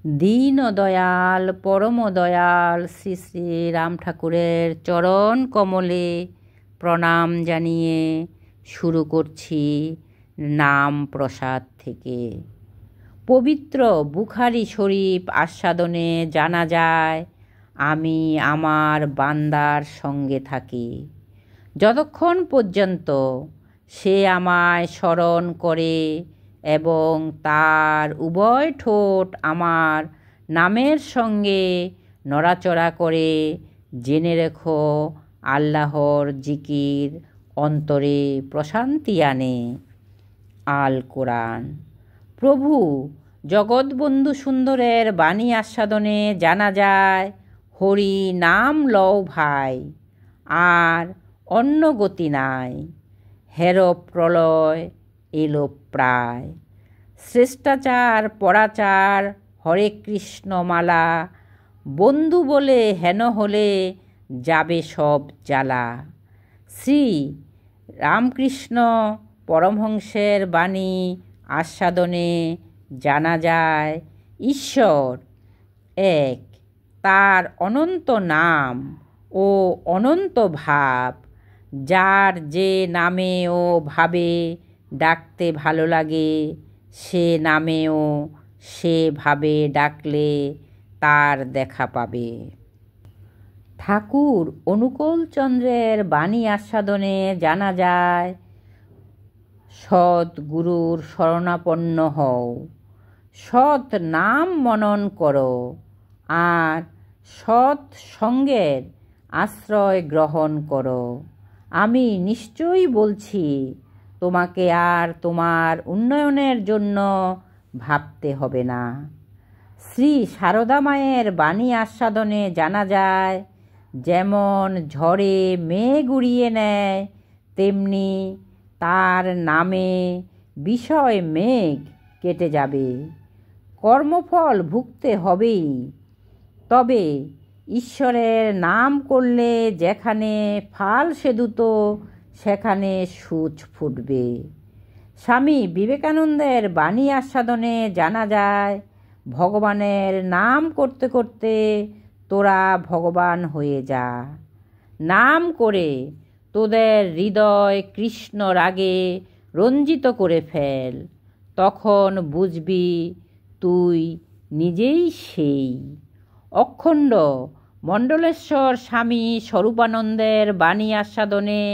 দীন দয়াল পরম দয়াল শ্রী শ্রী রাম ঠাকুরের চরণ কমলে প্রণাম জানিয়ে শুরু করছি নাম প্রসাদ থেকে। পবিত্র বুখারী শরীফ আস্বাদনে জানা যায়, আমি আমার বান্দার সঙ্গে থাকি যতক্ষণ পর্যন্ত সে আমায় স্মরণ করে এবং তার উভয় ঠোঁট আমার নামের সঙ্গে নড়াচড়া করে। জেনে রেখো, আল্লাহর জিকির অন্তরে প্রশান্তি আনে। আল কোরআন। প্রভু জগৎবন্ধু সুন্দরের বাণী আস্বাদনে জানা যায়, হরি নাম লও ভাই, আর অন্য গতি নাই। হের প্রলয় এলো প্রায়, শ্রেষ্ঠাচার পরাচার হরে কৃষ্ণ মালা। বন্ধু বলে হেন হলে যাবে সব জ্বালা। শ্রী রামকৃষ্ণ পরমহংসের বাণী আস্বাদনে জানা যায়, ঈশ্বর এক, তার অনন্ত নাম ও অনন্ত ভাব। যার যে নামে ও ভাবে ডাকতে ভালো লাগে, সে নামেও সে ভাবে ডাকলে তার দেখা পাবে। ঠাকুর অনুকূলচন্দ্রের বাণী আস্বাদনে জানা যায়, সৎ গুরুর শরণাপন্ন হও, সৎ নাম মনন করো, আর সৎ সঙ্গের আশ্রয় গ্রহণ করো। আমি নিশ্চয়ই বলছি, তোমাকে আর তোমার উন্নয়নের জন্য ভাবতে হবে না। শ্রী সারদা মায়ের বাণী আস্বাদনে জানা যায়, যেমন ঝড়ে মেঘ উড়িয়ে নেয়, তেমনি তার নামে বিষয় মেঘ কেটে যাবে। কর্মফল ভুগতে হবেই, তবে ঈশ্বরের নাম করলে যেখানে ফাল সেদুত সেখানে সূচ ফুটবে। স্বামী বিবেকানন্দের বাণী আস্বাদনে জানা যায়, ভগবানের নাম করতে করতে তোরা ভগবান হয়ে যা। নাম করে তোদের হৃদয় কৃষ্ণ রাগে রঞ্জিত করে ফেল, তখন বুঝবি তুই নিজেই সেই। অখণ্ড মণ্ডলেশ্বর স্বামী স্বরূপানন্দের বাণী আস্বাদনে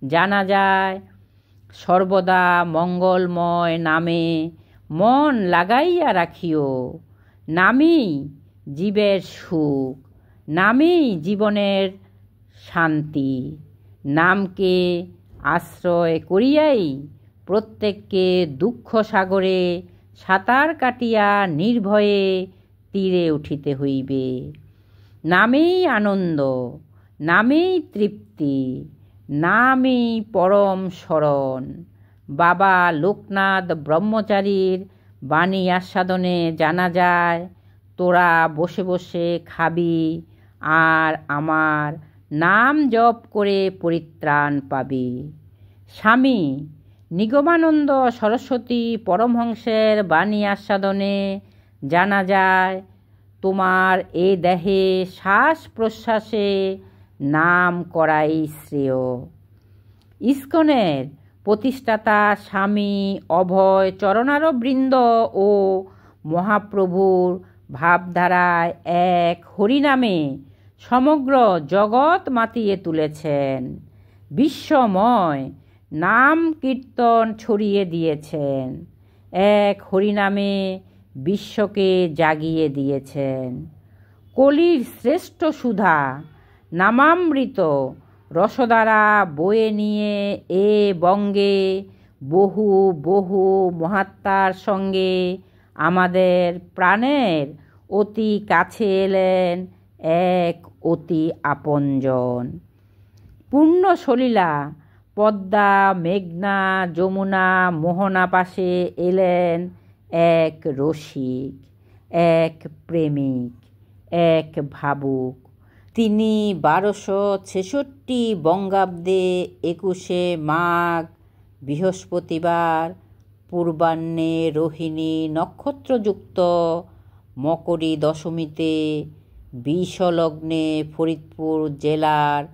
জানা যায়, সর্বদা মঙ্গলময় নামে মন লাগাইয়া রাখিও। নামই জীবের সুখ, নামই জীবনের শান্তি। নামকে আশ্রয় করিয়াই প্রত্যেককে দুঃখ সাগরে সাঁতার কাটিয়া নির্ভয়ে তীরে উঠিতে হইবে। নামেই আনন্দ, নামেই তৃপ্তি, নামই পরম শরণ। বাবা লোকনাথ ব্রহ্মচারীর বাণী আস্বাদনে জানা যায়, তোরা বসে বসে খাবি আর আমার নাম জপ করে পরিত্রাণ পাবি। স্বামী নিগমানন্দ সরস্বতী পরমহংসের বাণী আস্বাদনে জানা যায়, তোমার এ দেহে শ্বাস প্রশ্বাসে নাম করাই শ্রেয়। ইস্কনের প্রতিষ্ঠাতা স্বামী অভয় চরণারবৃন্দ ও মহাপ্রভুর ভাবধারায় এক হরিনামে সমগ্র জগৎ মাতিয়ে তুলেছেন। বিশ্বময় নাম কীর্তন ছড়িয়ে দিয়েছেন। এক হরিনামে বিশ্বকে জাগিয়ে দিয়েছেন। কলির শ্রেষ্ঠ সুধা নামামৃত রসধারা বয়ে নিয়ে এ বঙ্গে বহু বহু মহাত্মার সঙ্গে আমাদের প্রাণের অতি কাছে এলেন এক অতি আপনজন। পূর্ণ সলিলা পদ্মা, মেঘনা, যমুনা, মোহনা পাশে এলেন এক রসিক, এক প্রেমিক, এক ভাবুক। তিনি 1266 বঙ্গাব্দে 21শে মাঘ বৃহস্পতিবার পূর্বাহ্নে রোহিণী নক্ষত্রযুক্ত মকরী দশমীতে বিষলগ্নে ফরিদপুর জেলার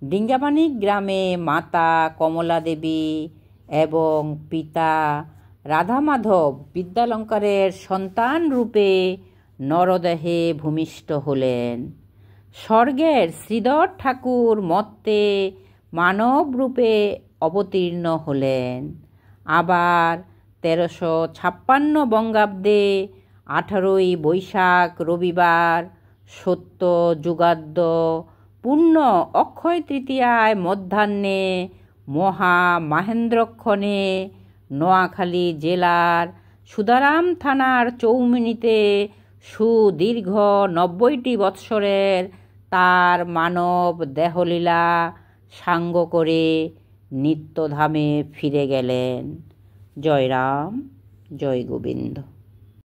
ডিঙ্গামানিক গ্রামে মাতা কমলা দেবী এবং পিতা রাধামাধব বিদ্যালঙ্কারের সন্তান রূপে নরদেহে ভূমিষ্ঠ হলেন। স্বর্গের শ্রীধর ঠাকুর মর্তে মানব রূপে অবতীর্ণ হলেন। আবার 1356 বঙ্গাব্দে 18ই বৈশাখ রবিবার সত্য যুগাদ্য পূর্ণ অক্ষয় তৃতীয়ায় মধ্যাহ্নে মহা মাহেন্দ্রক্ষণে নোয়াখালী জেলার সুদারাম থানার চৌমুহনীতে সুদীর্ঘ 90টি বৎসরের তার মানব দেহলীলা সাঙ্গ করে নিত্যধামে ফিরে গেলেন। জয় রাম, জয় গোবিন্দ।